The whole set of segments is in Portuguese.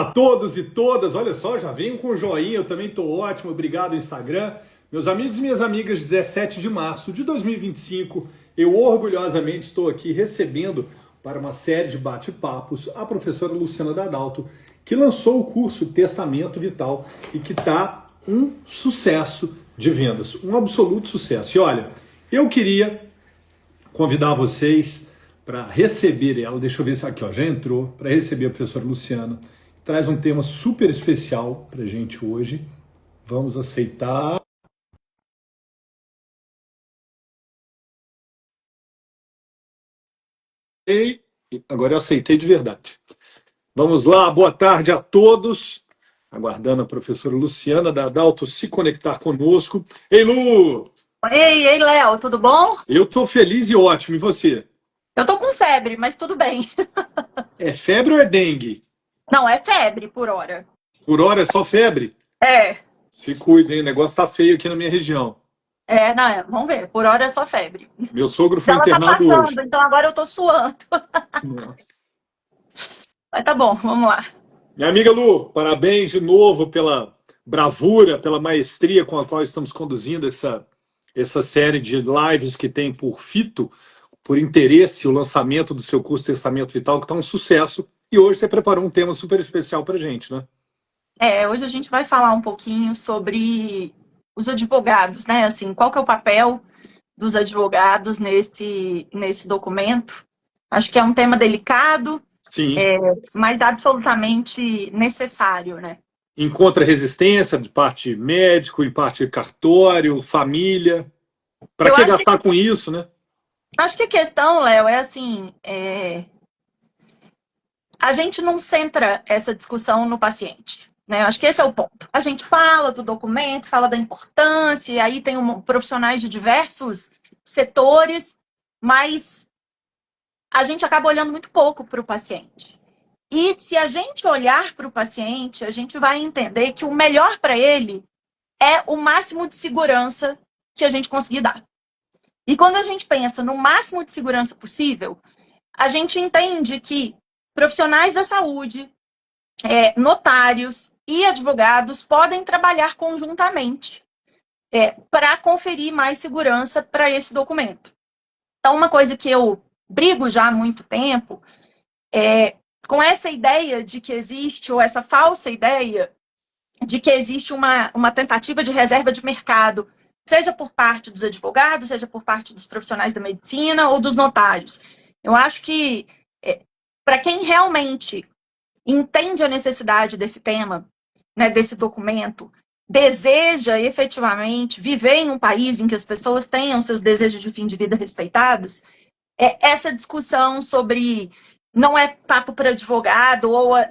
A todos e todas, olha só, já venho com joinha, eu também estou ótimo, obrigado Instagram. Meus amigos e minhas amigas, 17 de março de 2025, eu orgulhosamente estou aqui recebendo para uma série de bate-papos a professora Luciana Dadalto, que lançou o curso Testamento Vital e que está um sucesso de vendas, um absoluto sucesso. E olha, eu queria convidar vocês para receber ela, deixa eu ver se aqui ó, já entrou, para receber a professora Luciana. Traz um tema super especial para a gente hoje. Vamos aceitar. E agora eu aceitei de verdade. Vamos lá, boa tarde a todos. Aguardando a professora Luciana Dadalto se conectar conosco. Ei, Lu! Ei, Léo, tudo bom? Eu estou feliz e ótimo. E você? Eu tô com febre, mas tudo bem. É febre ou é dengue? Não, é febre por hora. Por hora é só febre? É, Se cuidem, o negócio tá feio aqui na minha região. não, vamos ver, por hora é só febre. Meu sogro foi Ela tá internado hoje. passando, então agora eu tô suando. Nossa. Mas tá bom, vamos lá. Minha amiga Lu, parabéns de novo pela bravura, pela maestria com a qual estamos conduzindo essa série de lives que tem por fito, por interesse, o lançamento do seu curso Testamento Vital, que está um sucesso. E hoje você preparou um tema super especial para gente, né? Hoje a gente vai falar um pouquinho sobre os advogados, né? Assim, qual que é o papel dos advogados nesse documento? Acho que é um tema delicado, Sim. mas absolutamente necessário, né? Encontra resistência de parte médico, em parte cartório, família. Para Eu que acho que, gastar com isso, né? acho que a questão, Léo, é assim, a gente não centra essa discussão no paciente, né? Eu acho que esse é o ponto. A gente fala do documento, fala da importância, e aí tem profissionais de diversos setores, mas a gente acaba olhando muito pouco para o paciente. E se a gente olhar para o paciente, a gente vai entender que o melhor para ele é o máximo de segurança que a gente conseguir dar. E quando a gente pensa no máximo de segurança possível, a gente entende que profissionais da saúde, notários e advogados podem trabalhar conjuntamente para conferir mais segurança para esse documento. Então, uma coisa que eu brigo já há muito tempo é com essa ideia de que existe, ou essa falsa ideia de que existe uma tentativa de reserva de mercado, seja por parte dos advogados, seja por parte dos profissionais da medicina ou dos notários. Eu acho que, para quem realmente entende a necessidade desse tema, né, desse documento, deseja efetivamente viver em um país em que as pessoas tenham seus desejos de fim de vida respeitados, essa discussão sobre não é papo para advogado,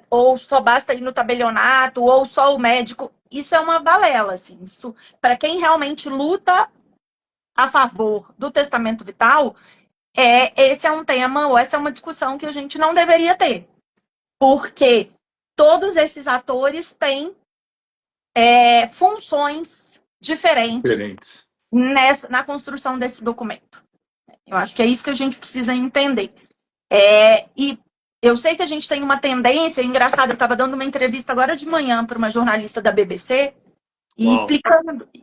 ou só basta ir no tabelionato, ou só o médico, isso é uma balela, assim. Isso, para quem realmente luta a favor do testamento vital, esse é um tema, ou essa é uma discussão que a gente não deveria ter. Porque todos esses atores têm funções diferentes Diferentes. na construção desse documento. Eu acho que é isso que a gente precisa entender. E eu sei que a gente tem uma tendência, engraçado, eu estava dando uma entrevista agora de manhã para uma jornalista da BBC, e Uau.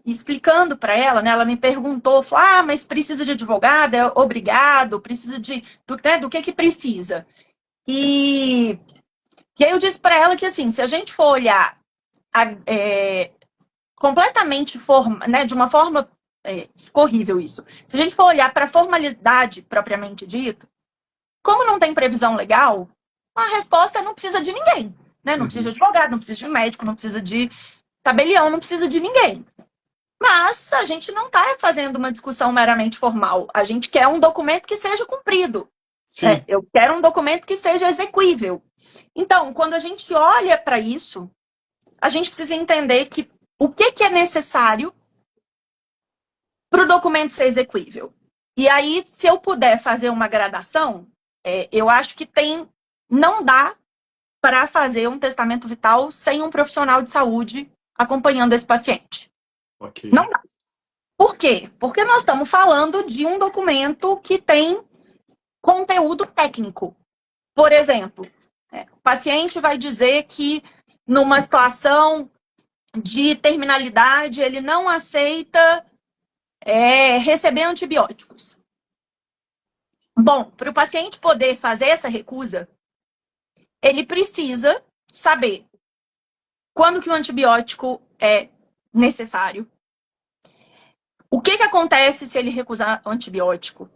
explicando para ela, né, ela me perguntou, falou, mas precisa de advogado, é obrigado, precisa do que precisa? E aí eu disse para ela que, assim, se a gente for olhar completamente né, de uma forma horrível isso, se a gente for olhar para a formalidade propriamente dita, como não tem previsão legal, a resposta é não precisa de ninguém. Né? Não precisa de advogado, não precisa de médico, não precisa de tabelião, não precisa de ninguém. Mas a gente não está fazendo uma discussão meramente formal. A gente quer um documento que seja cumprido. Sim. Eu quero um documento que seja exequível. Então, quando a gente olha para isso, a gente precisa entender que o que é necessário para o documento ser exequível. E aí, se eu puder fazer uma gradação, eu acho que não dá para fazer um testamento vital sem um profissional de saúde acompanhando esse paciente. Ok. Não dá. Por quê? Porque nós estamos falando de um documento que tem conteúdo técnico. Por exemplo, O paciente vai dizer que numa situação de terminalidade ele não aceita receber antibióticos. Bom, para o paciente poder fazer essa recusa, ele precisa saber quando que o antibiótico é necessário, o que acontece se ele recusar o antibiótico,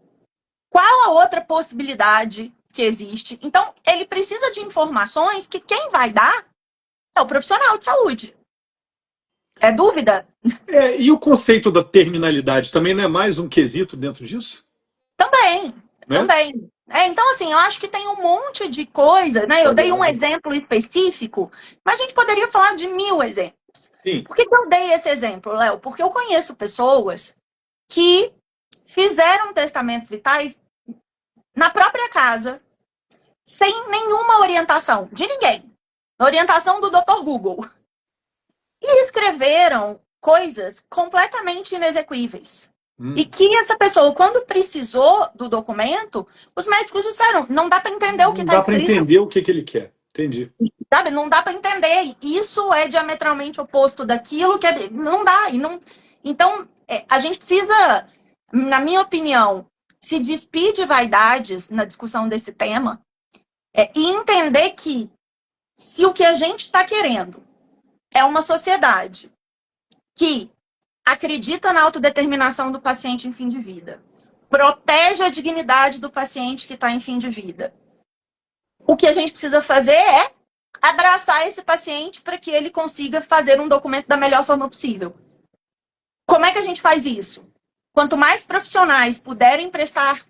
qual a outra possibilidade que existe. Então, ele precisa de informações que quem vai dar é o profissional de saúde. É dúvida? E o conceito da terminalidade também não é mais um quesito dentro disso? Também, Né? também. Então, assim, eu acho que tem um monte de coisa, né? Eu dei um exemplo específico, mas a gente poderia falar de 1000 exemplos. Sim. Por que eu dei esse exemplo, Léo? Porque eu conheço pessoas que fizeram testamentos vitais na própria casa, sem nenhuma orientação de ninguém. Orientação do Dr. Google. E escreveram coisas completamente inexequíveis. E que essa pessoa, quando precisou do documento, os médicos disseram, não dá para entender o que está escrito. Não dá para entender o que ele quer. Entendi. Sabe? Não dá para entender. Isso é diametralmente oposto daquilo que é... Não dá. Então, a gente precisa, na minha opinião, se despir de vaidades na discussão desse tema e entender que se o que a gente está querendo é uma sociedade que acredita na autodeterminação do paciente em fim de vida, protege a dignidade do paciente que está em fim de vida, o que a gente precisa fazer é abraçar esse paciente para que ele consiga fazer um documento da melhor forma possível. Como é que a gente faz isso? Quanto mais profissionais puderem prestar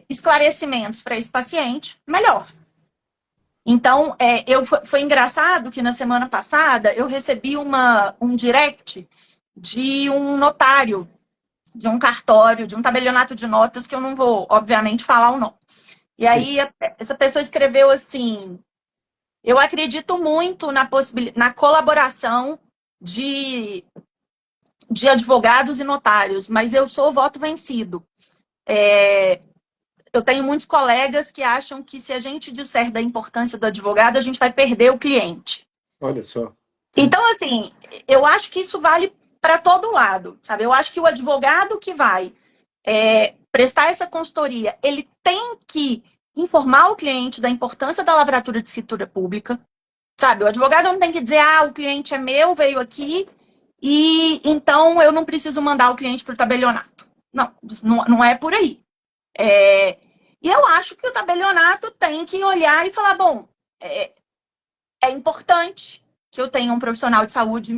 esclarecimentos para esse paciente, melhor. Então, foi engraçado que na semana passada eu recebi um direct de um notário, de um cartório, de um tabelionato de notas, que eu não vou, obviamente, falar o nome. E aí, essa pessoa escreveu assim, eu acredito muito na colaboração de advogados e notários, mas eu sou voto vencido. Eu tenho muitos colegas que acham que se a gente disser da importância do advogado, a gente vai perder o cliente. Olha só. Então, assim, eu acho que isso vale para todo lado, sabe? Eu acho que o advogado que vai prestar essa consultoria, ele tem que informar o cliente da importância da lavratura de escritura pública, sabe? O advogado não tem que dizer, o cliente é meu, veio aqui, e então eu não preciso mandar o cliente para o tabelionato. Não é por aí. E eu acho que o tabelionato tem que olhar e falar, bom, é importante que eu tenha um profissional de saúde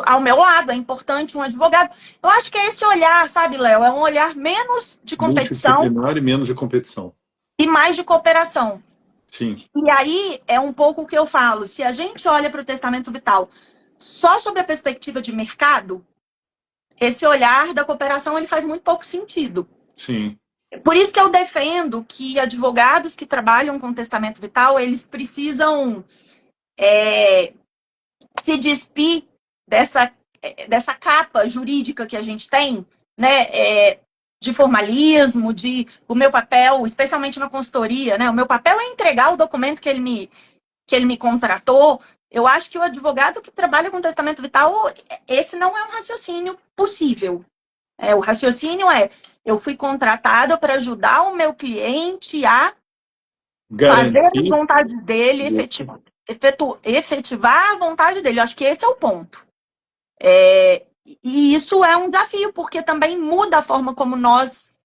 ao meu lado, é importante um advogado. Eu acho que é esse olhar, sabe, Léo? É um olhar menos de competição. Multidisciplinar e menos de competição. E mais de cooperação. Sim. E aí é um pouco o que eu falo. Se a gente olha para o testamento vital só sob a perspectiva de mercado, esse olhar da cooperação ele faz muito pouco sentido. Sim. Por isso que eu defendo que advogados que trabalham com testamento vital, eles precisam se despir dessa capa jurídica que a gente tem, né, de formalismo, o meu papel, especialmente na consultoria, né, o meu papel é entregar o documento que ele me contratou. Eu acho que o advogado que trabalha com testamento vital, esse não é um raciocínio possível. O raciocínio eu fui contratado para ajudar o meu cliente a fazer as vontades dele, efetivar a vontade dele. Eu acho que esse é o ponto. E isso é um desafio, porque também muda a forma como nós,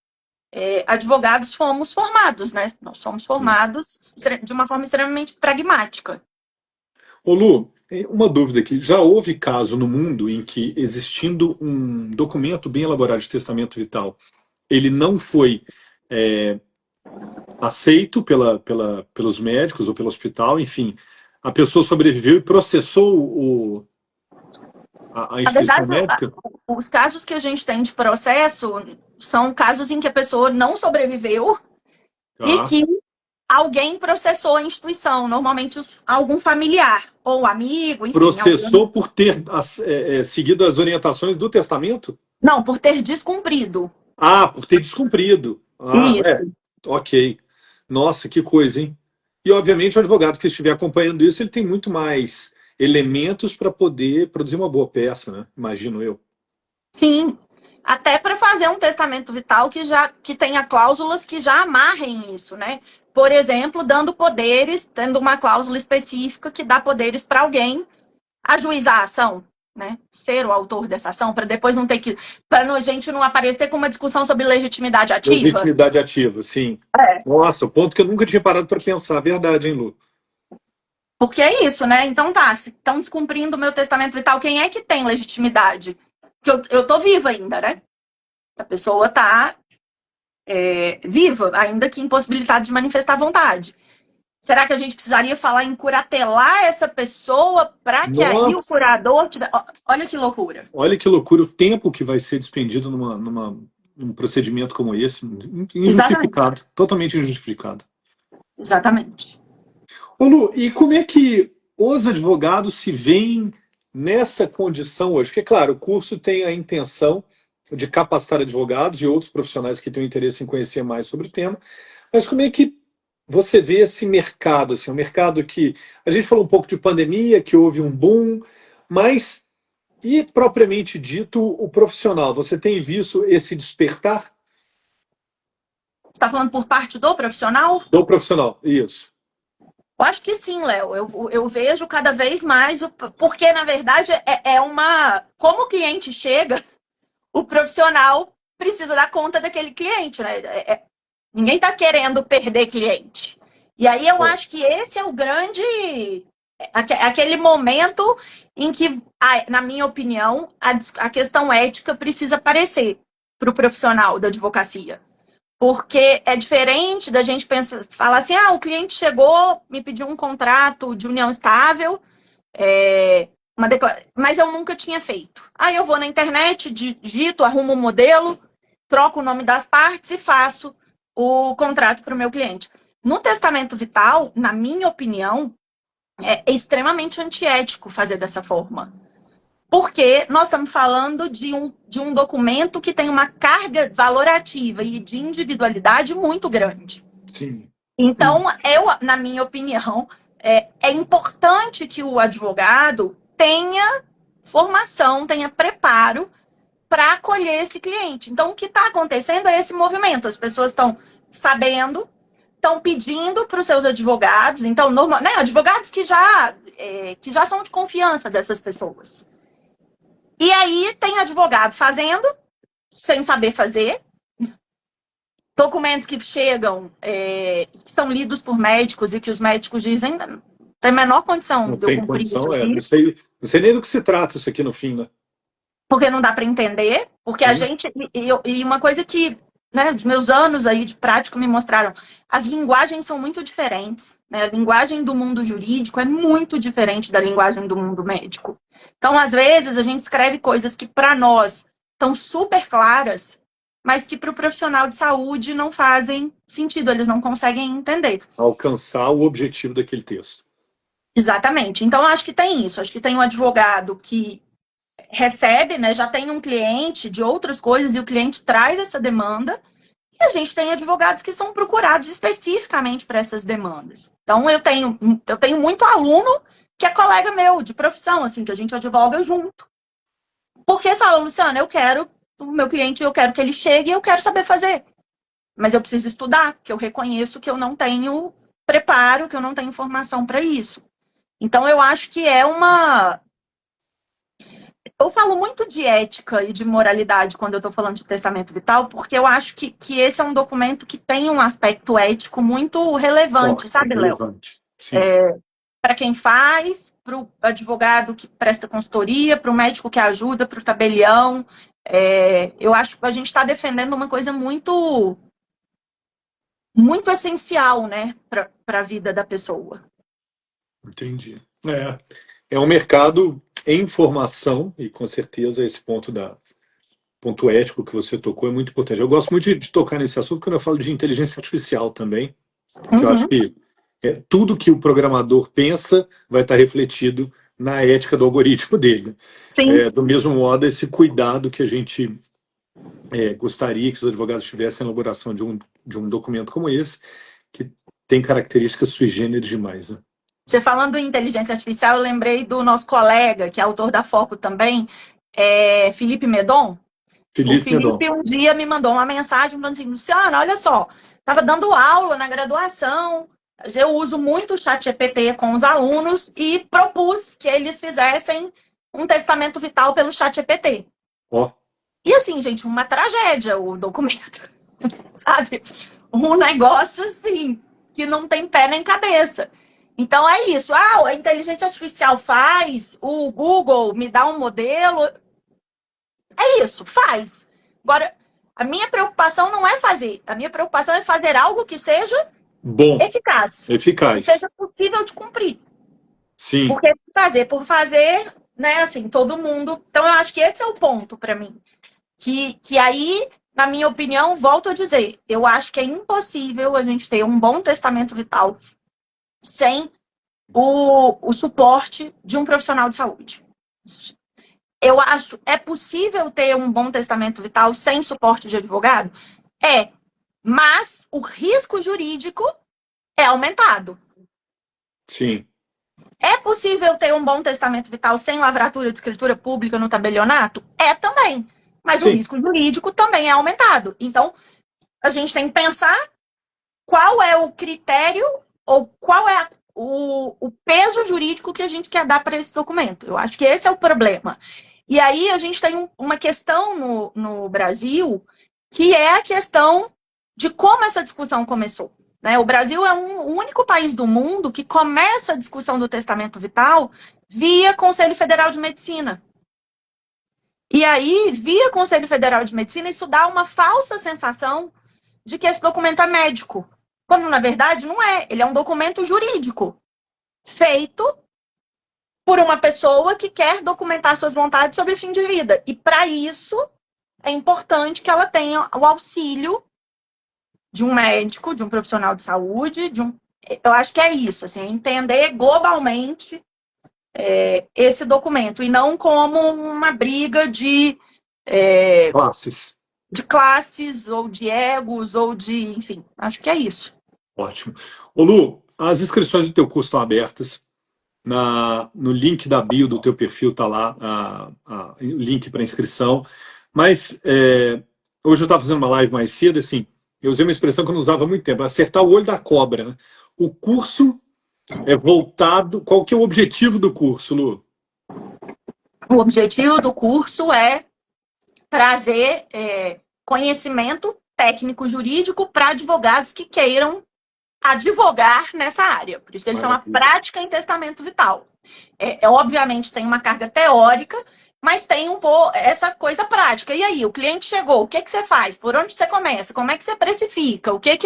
advogados, fomos formados, né? Nós somos formados de uma forma extremamente pragmática. Ô Lu, uma dúvida aqui. Já houve caso no mundo em que, existindo um documento bem elaborado de testamento vital, ele não foi aceito pelos médicos ou pelo hospital, enfim, a pessoa sobreviveu e processou a instituição médica? Os casos que a gente tem de processo são casos em que a pessoa não sobreviveu e que alguém processou a instituição, normalmente algum familiar ou amigo, enfim. Processou por ter seguido as orientações do testamento? Não, por ter descumprido. Por ter descumprido. Ok. Nossa, que coisa, hein? E, obviamente, o advogado que estiver acompanhando isso, ele tem muito mais elementos para poder produzir uma boa peça, né? Imagino eu. Sim, até para fazer um testamento vital que tenha cláusulas que já amarrem isso, né? Por exemplo, dando poderes, tendo uma cláusula específica que dá poderes para alguém ajuizar a ação, né? Ser o autor dessa ação, para depois não ter que. Para a gente não aparecer com uma discussão sobre legitimidade ativa. Legitimidade ativa, sim. É. Nossa, o ponto que eu nunca tinha parado para pensar. Verdade, hein, Lu? Porque é isso, né? Então tá, se estão descumprindo o meu testamento vital, quem é que tem legitimidade? Porque eu tô viva ainda, né? A pessoa tá viva, ainda que impossibilitada de manifestar vontade. Será que a gente precisaria falar em curatelar essa pessoa para que aí o Nossa! curador... Olha que loucura. Olha que loucura o tempo que vai ser despendido num procedimento como esse. Exatamente. Injustificado. Totalmente injustificado. Exatamente. Ô Lu, e como é que os advogados se veem nessa condição hoje? Porque, claro, o curso tem a intenção de capacitar advogados e outros profissionais que têm interesse em conhecer mais sobre o tema, mas como é que você vê esse mercado? Assim, um mercado que a gente falou um pouco de pandemia, que houve um boom, mas e propriamente dito o profissional? Você tem visto esse despertar Você está falando por parte do profissional? do profissional? Isso. Eu acho que sim, Léo. Eu vejo cada vez mais, porque na verdade é uma. Como o cliente chega, o profissional precisa dar conta daquele cliente, né? Ninguém está querendo perder cliente. E aí eu É. acho que esse é o grande. Aquele momento em que, na minha opinião, a questão ética precisa aparecer para o profissional da advocacia. Porque é diferente da gente pensar, falar assim, o cliente chegou, me pediu um contrato de união estável, mas eu nunca tinha feito. Aí eu vou na internet, digito, arrumo um modelo, troco o nome das partes e faço o contrato para o meu cliente. No testamento vital, na minha opinião, é extremamente antiético fazer dessa forma. Porque nós estamos falando de um documento que tem uma carga valorativa e de individualidade muito grande. Sim. Então, na minha opinião, é importante que o advogado tenha formação, tenha preparo para acolher esse cliente. Então, o que está acontecendo é esse movimento. As pessoas estão sabendo, estão pedindo para os seus advogados, então, né, advogados que já são de confiança dessas pessoas. E aí tem advogado fazendo, sem saber fazer, documentos que chegam, que são lidos por médicos e que os médicos dizem não tem a menor condição Não de eu tem cumprir isso condição, aqui, não sei nem do que se trata isso aqui no fim, né? porque não dá para entender, porque a Sim. gente... E uma coisa que, né, os meus anos aí de prática me mostraram, as linguagens são muito diferentes, né? A linguagem do mundo jurídico é muito diferente da linguagem do mundo médico. Então, às vezes, a gente escreve coisas que para nós estão super claras, mas que para o profissional de saúde não fazem sentido, eles não conseguem entender. Alcançar o objetivo daquele texto. Exatamente. Então, acho que tem isso. Acho que tem um advogado que recebe, né, já tem um cliente de outras coisas e o cliente traz essa demanda. E a gente tem advogados que são procurados especificamente para essas demandas. Então, eu tenho muito aluno que é colega meu de profissão, assim, que a gente advoga junto. Porque fala, Luciana, o meu cliente, eu quero que ele chegue e eu quero saber fazer. Mas eu preciso estudar, porque eu reconheço que eu não tenho preparo, que eu não tenho formação para isso. Então, eu acho que eu falo muito de ética e de moralidade quando eu estou falando de testamento vital, porque eu acho que esse é um documento que tem um aspecto ético muito relevante, Forte, sabe, Léo? relevante. Sim. Para quem faz, para o advogado que presta consultoria, para o médico que ajuda, para o tabelião. Eu acho que a gente está defendendo uma coisa muito, muito essencial, né, para a vida da pessoa. Entendi. É um mercado em formação, e com certeza esse ponto ético que você tocou é muito importante. Eu gosto muito de tocar nesse assunto quando eu falo de inteligência artificial também, porque eu acho Uhum, que tudo que o programador pensa vai estar refletido na ética do algoritmo dele. sim. Do mesmo modo, esse cuidado que a gente gostaria que os advogados tivessem na elaboração de um documento como esse, que tem características sui generis demais, né? Você falando em inteligência artificial, eu lembrei do nosso colega, que é autor da Foco também, Felipe Medon. O Felipe Medon. Felipe um dia me mandou uma mensagem falando assim, Luciana, olha só, estava dando aula na graduação, eu uso muito o ChatGPT com os alunos e propus que eles fizessem um testamento vital pelo ChatGPT. Ó. E assim, gente, uma tragédia o documento, sabe? Um negócio assim, que não tem pé nem cabeça. Então é isso. A inteligência artificial faz, o Google me dá um modelo. É isso, faz. Agora, a minha preocupação não é fazer. A minha preocupação é fazer algo que seja Bom, eficaz. eficaz. Que seja possível de cumprir. Sim. Porque fazer por fazer, né, assim, todo mundo... Então, eu acho que esse é o ponto para mim. Que aí, na minha opinião, volto a dizer, eu acho que é impossível a gente ter um bom testamento vital sem o suporte de um profissional de saúde. Eu acho, é possível ter um bom testamento vital sem suporte de advogado? É, mas o risco jurídico é aumentado. Sim. É possível ter um bom testamento vital sem lavratura de escritura pública no tabelionato? É também. Mas o risco jurídico também é aumentado. Então, a gente tem que pensar qual é o critério ou qual é o peso jurídico que a gente quer dar para esse documento. Eu acho que esse é o problema. E aí a gente tem uma questão no Brasil que é a questão de como essa discussão começou. Né? O Brasil é o único país do mundo que começa a discussão do testamento vital via Conselho Federal de Medicina. E aí, via Conselho Federal de Medicina, isso dá uma falsa sensação de que esse documento é médico. Quando, na verdade, não é. Ele é um documento jurídico feito por uma pessoa que quer documentar suas vontades sobre fim de vida. E, para isso, é importante que ela tenha o auxílio de um médico, de um profissional de saúde, eu acho que é isso, assim, entender globalmente esse documento, e não como uma briga classes, ou de egos, ou de, enfim, acho que é isso. Ótimo. Ô Lu, as inscrições do teu curso estão abertas. No link da bio do teu perfil está lá o link para inscrição. Mas hoje eu estava fazendo uma live mais cedo, assim, eu usei uma expressão que eu não usava há muito tempo, acertar o olho da cobra. Né? O curso é voltado... Qual que é o objetivo do curso, Lu? O objetivo do curso é trazer conhecimento técnico-jurídico para advogados que queiram advogar nessa área. Por isso que ele chama prática em testamento vital. Obviamente tem uma carga teórica, mas tem essa coisa prática. E aí, o cliente chegou, o que você faz? Por onde você começa? Como é que você precifica? O que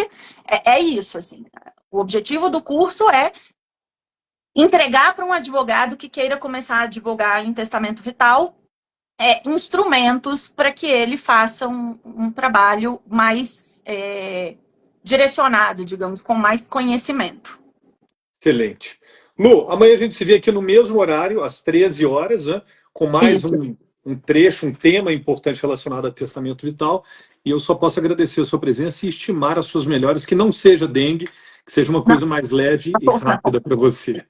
é isso, assim. O objetivo do curso é entregar para um advogado que queira começar a advogar em testamento vital instrumentos para que ele faça um trabalho mais direcionado, digamos, com mais conhecimento. Excelente. Lu, amanhã a gente se vê aqui no mesmo horário, às 13 horas, né, com mais um trecho, um tema importante relacionado a testamento vital. E eu só posso agradecer a sua presença e estimar as suas melhores, que não seja dengue, que seja uma coisa mais leve e rápida para você.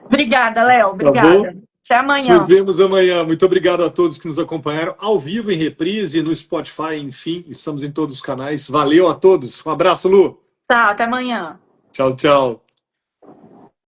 Obrigada, Léo. Obrigada. Tá, até amanhã. Nos vemos amanhã. Muito obrigado a todos que nos acompanharam ao vivo, em reprise, no Spotify, enfim. Estamos em todos os canais. Valeu a todos. Um abraço, Lu. Tá, até amanhã. Tchau, tchau.